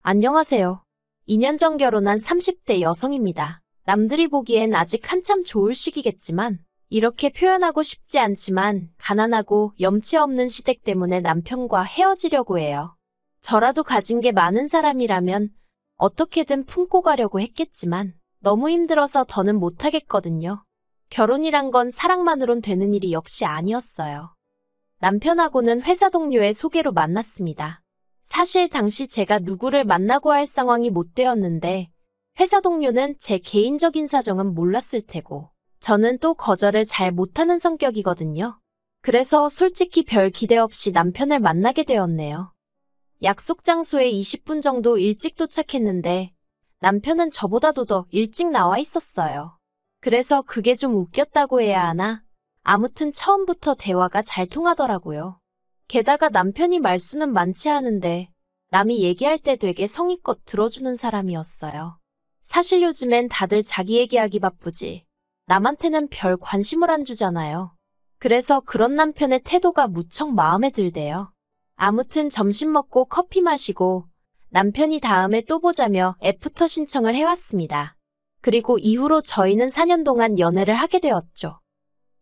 안녕하세요. 2년 전 결혼한 30대 여성입니다. 남들이 보기엔 아직 한참 좋을 시기겠지만 이렇게 표현하고 싶지 않지만 가난하고 염치 없는 시댁 때문에 남편과 헤어지려고 해요. 저라도 가진 게 많은 사람이라면 어떻게든 품고 가려고 했겠지만 너무 힘들어서 더는 못하겠거든요. 결혼이란 건 사랑만으론 되는 일이 역시 아니었어요. 남편하고는 회사 동료의 소개로 만났습니다. 사실 당시 제가 누구를 만나고 할 상황이 못 되었는데 회사 동료는 제 개인적인 사정은 몰랐을 테고 저는 또 거절을 잘 못하는 성격이거든요. 그래서 솔직히 별 기대 없이 남편을 만나게 되었네요. 약속 장소에 20분 정도 일찍 도착했는데 남편은 저보다도 더 일찍 나와 있었어요. 그래서 그게 좀 웃겼다고 해야 하나? 아무튼 처음부터 대화가 잘 통하더라고요. 게다가 남편이 말수는 많지 않은데 남이 얘기할 때 되게 성의껏 들어주는 사람이었어요. 사실 요즘엔 다들 자기 얘기하기 바쁘지 남한테는 별 관심을 안 주잖아요. 그래서 그런 남편의 태도가 무척 마음에 들대요. 아무튼 점심 먹고 커피 마시고 남편이 다음에 또 보자며 애프터 신청을 해왔습니다. 그리고 이후로 저희는 4년 동안 연애를 하게 되었죠.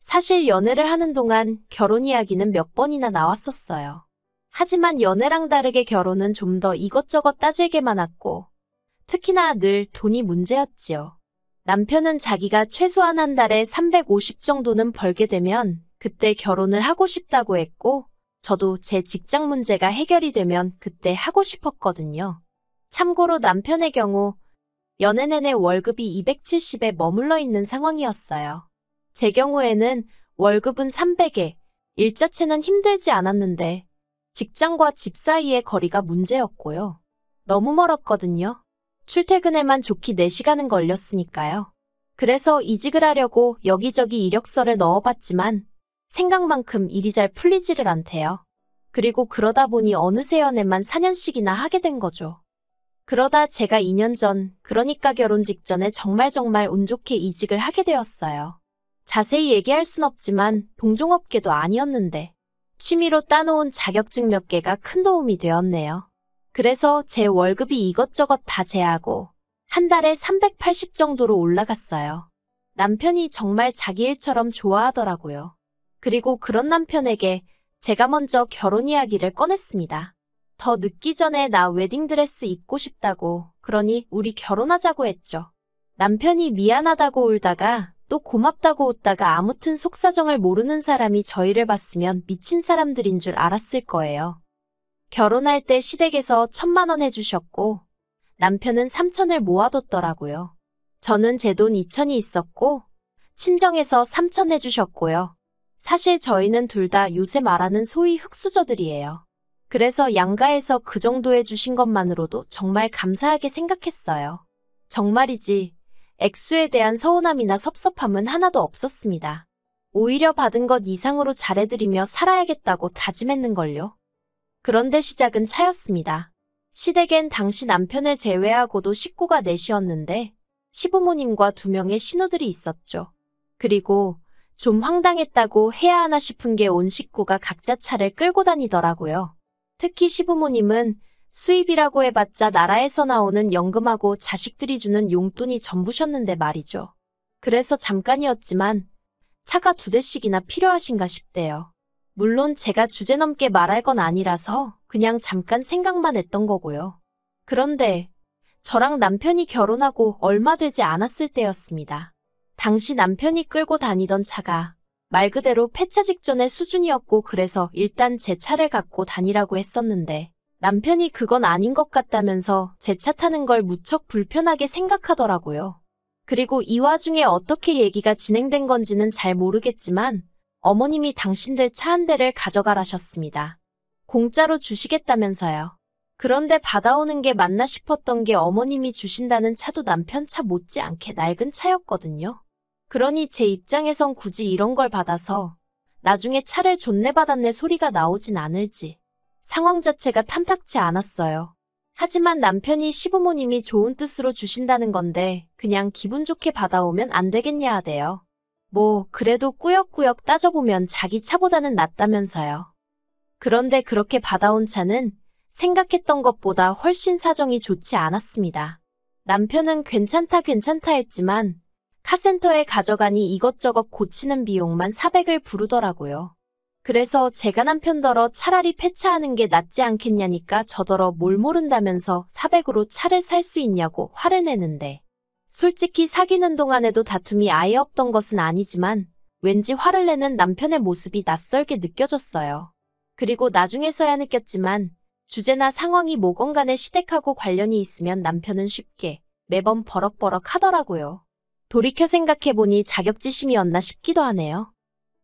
사실 연애를 하는 동안 결혼 이야기는 몇 번이나 나왔었어요. 하지만 연애랑 다르게 결혼은 좀 더 이것저것 따질 게 많았고 특히나 늘 돈이 문제였지요. 남편은 자기가 최소한 한 달에 350 정도는 벌게 되면 그때 결혼을 하고 싶다고 했고 저도 제 직장 문제가 해결이 되면 그때 하고 싶었거든요. 참고로 남편의 경우 연애 내내 월급이 270에 머물러 있는 상황이었어요. 제 경우에는 월급은 300에 일 자체는 힘들지 않았는데 직장과 집 사이의 거리가 문제였고요. 너무 멀었거든요. 출퇴근에만 좋게 4시간은 걸렸으니까요. 그래서 이직을 하려고 여기저기 이력서를 넣어봤지만 생각만큼 일이 잘 풀리지를 않대요. 그리고 그러다 보니 어느새 연애만 4년씩이나 하게 된 거죠. 그러다 제가 2년 전, 그러니까 결혼 직전에 정말 운 좋게 이직을 하게 되었어요. 자세히 얘기할 순 없지만 동종업계도 아니었는데 취미로 따놓은 자격증 몇 개가 큰 도움이 되었네요. 그래서 제 월급이 이것저것 다 제하고 한 달에 380 정도로 올라갔어요. 남편이 정말 자기 일처럼 좋아하더라고요. 그리고 그런 남편에게 제가 먼저 결혼 이야기를 꺼냈습니다. 더 늦기 전에 나 웨딩드레스 입고 싶다고, 그러니 우리 결혼하자고 했죠. 남편이 미안하다고 울다가 또 고맙다고 웃다가 아무튼 속사정을 모르는 사람이 저희를 봤으면 미친 사람들인 줄 알았을 거예요. 결혼할 때 시댁에서 1,000만 원 해주셨고 남편은 3,000을 모아뒀더라고요. 저는 제 돈 2,000이 있었고 친정에서 3,000 해주셨고요. 사실 저희는 둘 다 요새 말하는 소위 흙수저들이에요. 그래서 양가에서 그 정도 해주신 것만으로도 정말 감사하게 생각했어요. 정말이지 액수에 대한 서운함이나 섭섭함은 하나도 없었습니다. 오히려 받은 것 이상으로 잘해드리며 살아야겠다고 다짐했는걸요. 그런데 시작은 차였습니다. 시댁엔 당시 남편을 제외하고도 식구가 넷이었는데 시부모님과 2명의 신우들이 있었죠. 그리고 좀 황당했다고 해야 하나 싶은 게 온 식구가 각자 차를 끌고 다니더라고요. 특히 시부모님은 수입이라고 해봤자 나라에서 나오는 연금하고 자식들이 주는 용돈이 전부셨는데 말이죠. 그래서 잠깐이었지만 차가 2대씩이나 필요하신가 싶대요. 물론 제가 주제넘게 말할 건 아니라서 그냥 잠깐 생각만 했던 거고요. 그런데 저랑 남편이 결혼하고 얼마 되지 않았을 때였습니다. 당시 남편이 끌고 다니던 차가 말 그대로 폐차 직전의 수준이었고 그래서 일단 제 차를 갖고 다니라고 했었는데 남편이 그건 아닌 것 같다면서 제 차 타는 걸 무척 불편하게 생각하더라고요. 그리고 이 와중에 어떻게 얘기가 진행된 건지는 잘 모르겠지만 어머님이 당신들 차 한 대를 가져가라셨습니다. 공짜로 주시겠다면서요. 그런데 받아오는 게 맞나 싶었던 게 어머님이 주신다는 차도 남편 차 못지않게 낡은 차였거든요. 그러니 제 입장에선 굳이 이런 걸 받아서 나중에 차를 존내받았네 소리가 나오진 않을지 상황 자체가 탐탁치 않았어요. 하지만 남편이 시부모님이 좋은 뜻으로 주신다는 건데 그냥 기분 좋게 받아오면 안 되겠냐 하대요. 뭐 그래도 꾸역꾸역 따져보면 자기 차보다는 낫다면서요. 그런데 그렇게 받아온 차는 생각했던 것보다 훨씬 사정이 좋지 않았습니다. 남편은 괜찮다 했지만 카센터에 가져가니 이것저것 고치는 비용만 400을 부르더라고요. 그래서 제가 남편더러 차라리 폐차하는 게 낫지 않겠냐니까 저더러 뭘 모른다면서 400으로 차를 살 수 있냐고 화를 내는데, 솔직히 사귀는 동안에도 다툼이 아예 없던 것은 아니지만 왠지 화를 내는 남편의 모습이 낯설게 느껴졌어요. 그리고 나중에서야 느꼈지만 주제나 상황이 뭐건 간에 시댁하고 관련이 있으면 남편은 쉽게 매번 버럭버럭 하더라고요. 돌이켜 생각해보니 자격지심이었나 싶기도 하네요.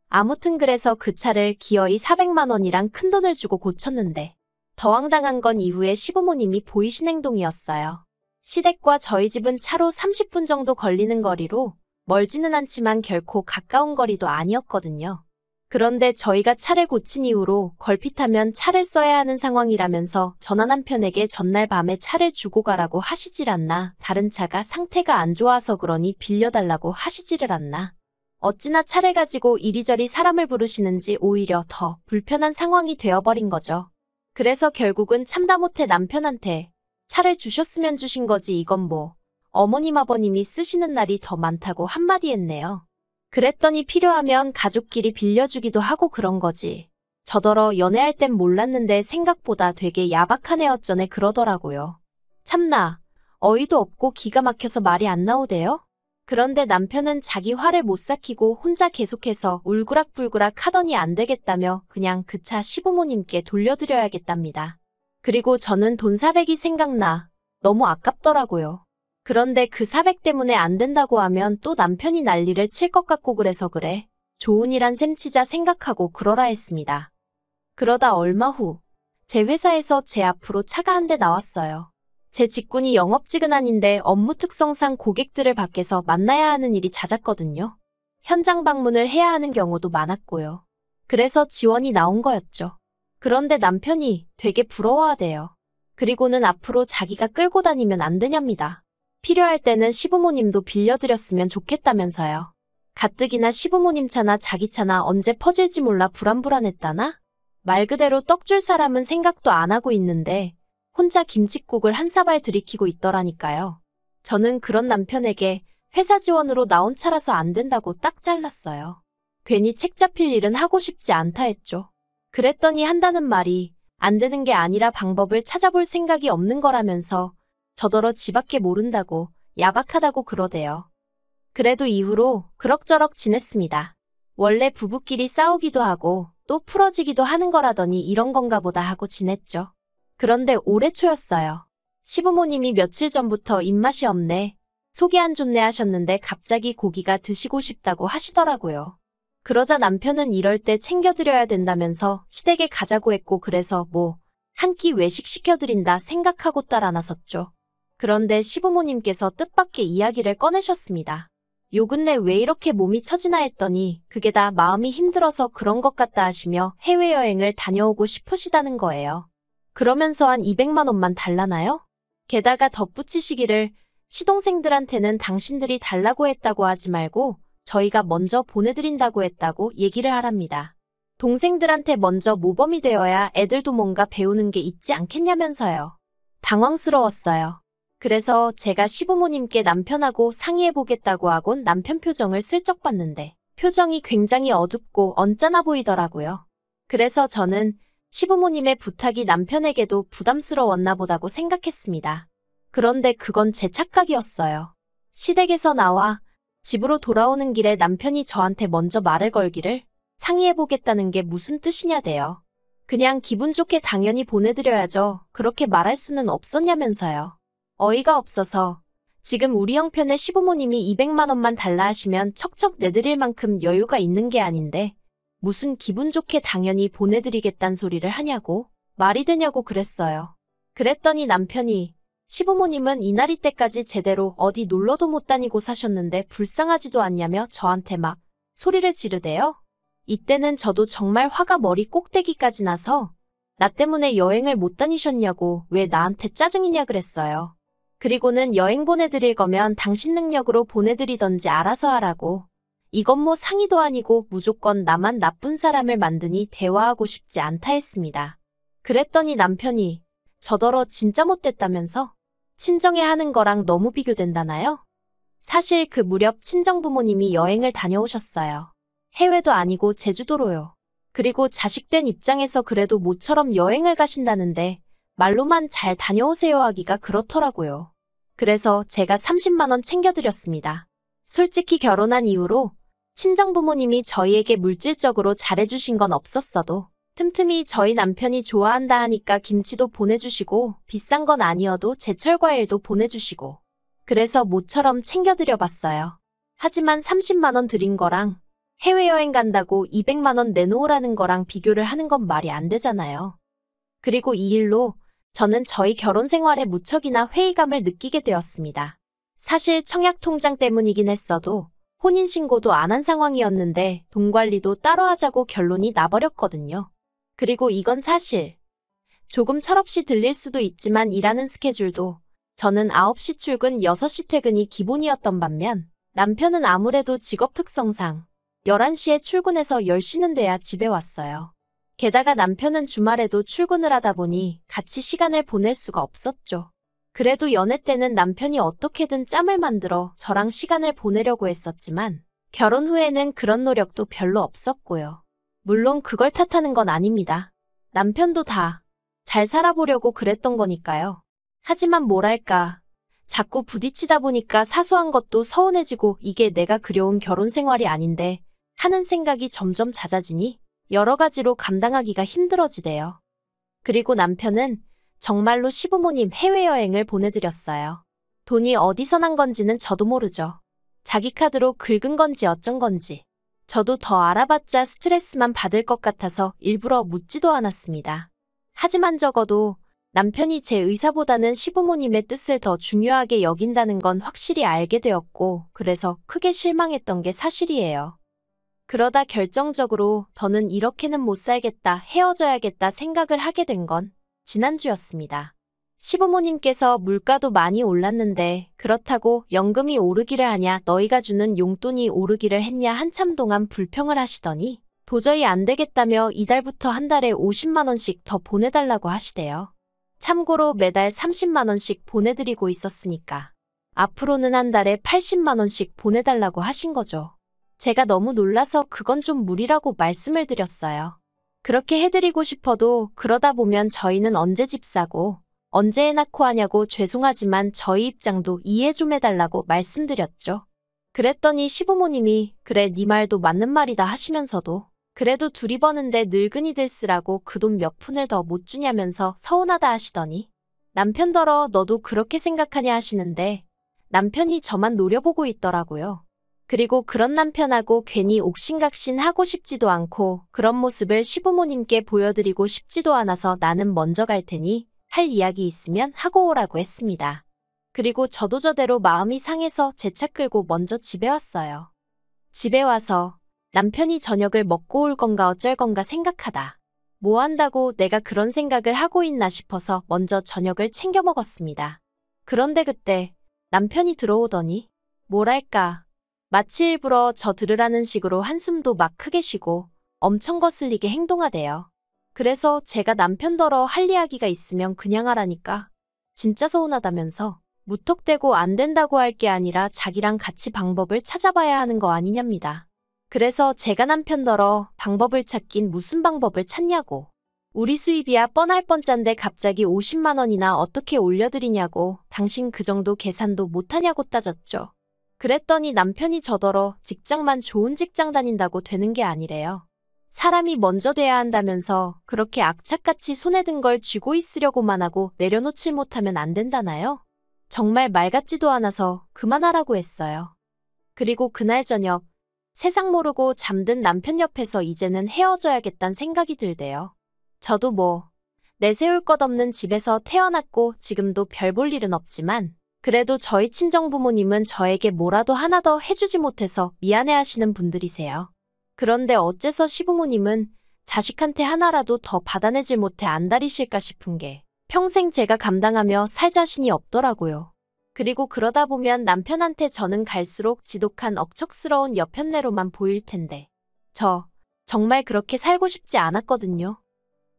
아무튼 그래서 그 차를 기어이 400만 원이랑 큰돈을 주고 고쳤는데, 더 황당한 건 이후에 시부모님이 보이신 행동이었어요. 시댁과 저희 집은 차로 30분 정도 걸리는 거리로 멀지는 않지만 결코 가까운 거리도 아니었거든요. 그런데 저희가 차를 고친 이후로 걸핏하면 차를 써야 하는 상황이라면서 전화 남편에게 전날 밤에 차를 주고 가라고 하시질 않나, 다른 차가 상태가 안 좋아서 그러니 빌려달라고 하시지를 않나. 어찌나 차를 가지고 이리저리 사람을 부르시는지 오히려 더 불편한 상황이 되어버린 거죠. 그래서 결국은 참다 못해 남편한테 차를 주셨으면 주신 거지 이건 뭐 어머님 아버님이 쓰시는 날이 더 많다고 한마디 했네요. 그랬더니 필요하면 가족끼리 빌려주기도 하고 그런 거지. 저더러 연애할 땐 몰랐는데 생각보다 되게 야박한 애 어쩌네 그러더라고요. 참나, 어이도 없고 기가 막혀서 말이 안 나오대요? 그런데 남편은 자기 화를 못 삭히고 혼자 계속해서 울그락불그락 하더니 안 되겠다며 그냥 그 차 시부모님께 돌려드려야겠답니다. 그리고 저는 돈 400이 생각나. 너무 아깝더라고요. 그런데 그 400 때문에 안 된다고 하면 또 남편이 난리를 칠 것 같고 그래서 그래. 좋은 일 한 셈 치자 생각하고 그러라 했습니다. 그러다 얼마 후 제 회사에서 제 앞으로 차가 한 대 나왔어요. 제 직군이 영업직은 업무 특성상 고객들을 밖에서 만나야 하는 일이 잦았거든요. 현장 방문을 해야 하는 경우도 많았고요. 그래서 지원이 나온 거였죠. 그런데 남편이 되게 부러워하대요. 그리고는 앞으로 자기가 끌고 다니면 안 되냐입니다. 필요할 때는 시부모님도 빌려드렸으면 좋겠다면서요. 가뜩이나 시부모님 차나 자기 차나 언제 퍼질지 몰라 불안불안했다나? 말 그대로 떡줄 사람은 생각도 안 하고 있는데 혼자 김칫국을 한 사발 들이키고 있더라니까요. 저는 그런 남편에게 회사 지원으로 나온 차라서 안 된다고 딱 잘랐어요. 괜히 책 잡힐 일은 하고 싶지 않다 했죠. 그랬더니 한다는 말이 안 되는 게 아니라 방법을 찾아볼 생각이 없는 거라면서 저더러 지밖에 모른다고 야박하다고 그러대요. 그래도 이후로 그럭저럭 지냈습니다. 원래 부부끼리 싸우기도 하고 또 풀어지기도 하는 거라더니 이런 건가 보다 하고 지냈죠. 그런데 올해 초였어요. 시부모님이 며칠 전부터 입맛이 없네, 속이 안 좋네 하셨는데 갑자기 고기가 드시고 싶다고 하시더라고요. 그러자 남편은 이럴 때 챙겨드려야 된다면서 시댁에 가자고 했고 그래서 뭐 한 끼 외식 시켜드린다 생각하고 따라 나섰죠. 그런데 시부모님께서 뜻밖의 이야기를 꺼내셨습니다. 요 근래 왜 이렇게 몸이 처지나 했더니 그게 다 마음이 힘들어서 그런 것 같다 하시며 해외여행을 다녀오고 싶으시다는 거예요. 그러면서 한 200만 원만 달라나요? 게다가 덧붙이시기를 시동생들한테는 당신들이 달라고 했다고 하지 말고 저희가 먼저 보내드린다고 했다고 얘기를 하랍니다. 동생들한테 먼저 모범이 되어야 애들도 뭔가 배우는 게 있지 않겠냐면서요. 당황스러웠어요. 그래서 제가 시부모님께 남편하고 상의해보겠다고 하곤 남편 표정을 슬쩍 봤는데 표정이 굉장히 어둡고 언짢아 보이더라고요. 그래서 저는 시부모님의 부탁이 남편에게도 부담스러웠나 보다고 생각했습니다. 그런데 그건 제 착각이었어요. 시댁에서 나와 집으로 돌아오는 길에 남편이 저한테 먼저 말을 걸기를 상의해보겠다는 게 무슨 뜻이냐대요. 그냥 기분 좋게 당연히 보내드려야죠. 그렇게 말할 수는 없었냐면서요. 어이가 없어서 지금 우리 형편의 시부모님이 200만 원만 달라 하시면 척척 내드릴 만큼 여유가 있는 게 아닌데 무슨 기분 좋게 당연히 보내드리겠단 소리를 하냐고, 말이 되냐고 그랬어요. 그랬더니 남편이 시부모님은 이날이 때까지 제대로 어디 놀러도 못 다니고 사셨는데 불쌍하지도 않냐며 저한테 막 소리를 지르대요. 이때는 저도 정말 화가 머리 꼭대기까지 나서 나 때문에 여행을 못 다니셨냐고 왜 나한테 짜증이냐 그랬어요. 그리고는 여행 보내드릴 거면 당신 능력으로 보내드리던지 알아서 하라고. 이건 뭐 상의도 아니고 무조건 나만 나쁜 사람을 만드니 대화하고 싶지 않다 했습니다. 그랬더니 남편이 저더러 진짜 못됐다면서? 친정에 하는 거랑 너무 비교된다나요? 사실 그 무렵 친정 부모님이 여행을 다녀오셨어요. 해외도 아니고 제주도로요. 그리고 자식된 입장에서 그래도 모처럼 여행을 가신다는데 말로만 잘 다녀오세요 하기가 그렇더라고요. 그래서 제가 30만 원 챙겨드렸습니다. 솔직히 결혼한 이후로 친정 부모님이 저희에게 물질적으로 잘해주신 건 없었어도 틈틈이 저희 남편이 좋아한다 하니까 김치도 보내주시고 비싼 건 아니어도 제철 과일도 보내주시고 그래서 모처럼 챙겨드려 봤어요. 하지만 30만 원 드린 거랑 해외여행 간다고 200만 원 내놓으라는 거랑 비교를 하는 건 말이 안 되잖아요. 그리고 이 일로 저는 저희 결혼 생활에 무척이나 회의감을 느끼게 되었습니다. 사실 청약통장 때문이긴 했어도 혼인신고도 안 한 상황이었는데 돈 관리도 따로 하자고 결론이 나버렸거든요. 그리고 이건 사실 조금 철없이 들릴 수도 있지만 일하는 스케줄도 저는 9시 출근 6시 퇴근이 기본이었던 반면 남편은 아무래도 직업 특성상 11시에 출근해서 10시는 돼야 집에 왔어요. 게다가 남편은 주말에도 출근을 하다 보니 같이 시간을 보낼 수가 없었죠. 그래도 연애 때는 남편이 어떻게든 짬을 만들어 저랑 시간을 보내려고 했었지만 결혼 후에는 그런 노력도 별로 없었고요. 물론 그걸 탓하는 건 아닙니다. 남편도 다 잘 살아보려고 그랬던 거니까요. 하지만 뭐랄까, 자꾸 부딪히다 보니까 사소한 것도 서운해지고 이게 내가 그려온 결혼 생활이 아닌데 하는 생각이 점점 잦아지니 여러 가지로 감당하기가 힘들어지대요. 그리고 남편은 정말로 시부모님 해외여행을 보내드렸어요. 돈이 어디서 난 건지는 저도 모르죠. 자기 카드로 긁은 건지 어쩐 건지. 저도 더 알아봤자 스트레스만 받을 것 같아서 일부러 묻지도 않았습니다. 하지만 적어도 남편이 제 의사보다는 시부모님의 뜻을 더 중요하게 여긴다는 건 확실히 알게 되었고 그래서 크게 실망했던 게 사실이에요. 그러다 결정적으로 더는 이렇게는 못 살겠다, 헤어져야겠다 생각을 하게 된 건 지난주였습니다. 시부모님께서 물가도 많이 올랐는데 그렇다고 연금이 오르기를 하냐 너희가 주는 용돈이 오르기를 했냐 한참 동안 불평을 하시더니 도저히 안 되겠다며 이달부터 한 달에 50만 원씩 더 보내달라고 하시대요. 참고로 매달 30만 원씩 보내드리고 있었으니까 앞으로는 한 달에 80만 원씩 보내달라고 하신 거죠. 제가 너무 놀라서 그건 좀 무리라고 말씀을 드렸어요. 그렇게 해드리고 싶어도 그러다 보면 저희는 언제 집 사고 언제 애 낳고 하냐고 죄송하지만 저희 입장도 이해 좀 해달라고 말씀드렸죠. 그랬더니 시부모님이 그래 네 말도 맞는 말이다 하시면서도 그래도 둘이 버는데 늙은이들 쓰라고 그 돈 몇 푼을 더 못 주냐면서 서운하다 하시더니 남편더러 너도 그렇게 생각하냐 하시는데 남편이 저만 노려보고 있더라고요. 그리고 그런 남편하고 괜히 옥신각신 하고 싶지도 않고 그런 모습을 시부모님께 보여드리고 싶지도 않아서 나는 먼저 갈 테니 할 이야기 있으면 하고 오라고 했습니다. 그리고 저도 저대로 마음이 상해서 제 차 끌고 먼저 집에 왔어요. 집에 와서 남편이 저녁을 먹고 올 건가 어쩔 건가 생각하다. 뭐 한다고 내가 그런 생각을 하고 있나 싶어서 먼저 저녁을 챙겨 먹었습니다. 그런데 그때 남편이 들어오더니 뭐랄까 마치 일부러 저 들으라는 식으로 한숨도 막 크게 쉬고 엄청 거슬리게 행동하대요. 그래서 제가 남편더러 할 이야기가 있으면 그냥 하라니까 진짜 서운하다면서 무턱대고 안 된다고 할 게 아니라 자기랑 같이 방법을 찾아봐야 하는 거 아니냐입니다. 그래서 제가 남편더러 방법을 찾긴 무슨 방법을 찾냐고. 우리 수입이야 뻔할 뻔짠데 갑자기 50만 원이나 어떻게 올려드리냐고 당신 그 정도 계산도 못하냐고 따졌죠. 그랬더니 남편이 저더러 직장만 좋은 직장 다닌다고 되는 게 아니래요. 사람이 먼저 돼야 한다면서 그렇게 악착같이 손에 든 걸 쥐고 있으려고만 하고 내려놓질 못하면 안 된다나요? 정말 말 같지도 않아서 그만하라고 했어요. 그리고 그날 저녁 세상 모르고 잠든 남편 옆에서 이제는 헤어져야겠다는 생각이 들대요. 저도 뭐 내세울 것 없는 집에서 태어났고 지금도 별 볼 일은 없지만 그래도 저희 친정부모님은 저에게 뭐라도 하나 더 해주지 못해서 미안해하시는 분들이세요. 그런데 어째서 시부모님은 자식한테 하나라도 더 받아내질 못해 안달이실까 싶은 게 평생 제가 감당하며 살 자신이 없더라고요. 그리고 그러다 보면 남편한테 저는 갈수록 지독한 억척스러운 여편네로만 보일 텐데 저 정말 그렇게 살고 싶지 않았거든요.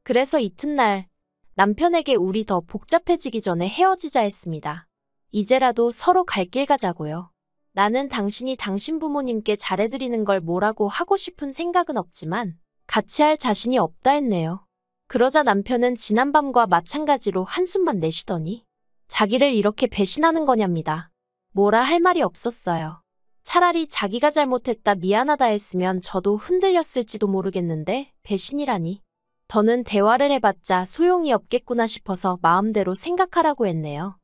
그래서 이튿날 남편에게 우리 더 복잡해지기 전에 헤어지자 했습니다. 이제라도 서로 갈 길 가자고요. 나는 당신이 당신 부모님께 잘해드리는 걸 뭐라고 하고 싶은 생각은 없지만 같이 할 자신이 없다 했네요. 그러자 남편은 지난밤과 마찬가지로 한숨만 내쉬더니 자기를 이렇게 배신하는 거냐입니다. 뭐라 할 말이 없었어요. 차라리 자기가 잘못했다 미안하다 했으면 저도 흔들렸을지도 모르겠는데 배신이라니. 더는 대화를 해봤자 소용이 없겠구나 싶어서 마음대로 생각하라고 했네요.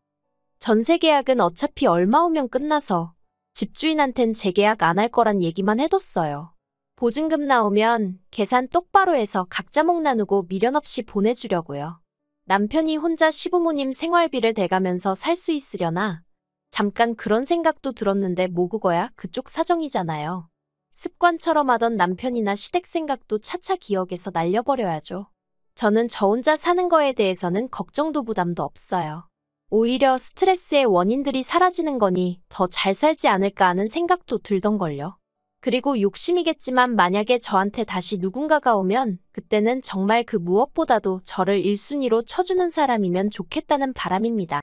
전세 계약은 어차피 얼마 후면 끝나서 집주인한텐 재계약 안 할 거란 얘기만 해뒀어요. 보증금 나오면 계산 똑바로 해서 각자 목 나누고 미련 없이 보내주려고요. 남편이 혼자 시부모님 생활비를 대가면서 살 수 있으려나? 잠깐 그런 생각도 들었는데 뭐 그거야 그쪽 사정이잖아요. 습관처럼 하던 남편이나 시댁 생각도 차차 기억에서 날려버려야죠. 저는 저 혼자 사는 거에 대해서는 걱정도 부담도 없어요. 오히려 스트레스의 원인들이 사라지는 거니 더 잘 살지 않을까 하는 생각도 들던걸요. 그리고 욕심이겠지만 만약에 저한테 다시 누군가가 오면 그때는 정말 그 무엇보다도 저를 1순위로 쳐주는 사람이면 좋겠다는 바람입니다.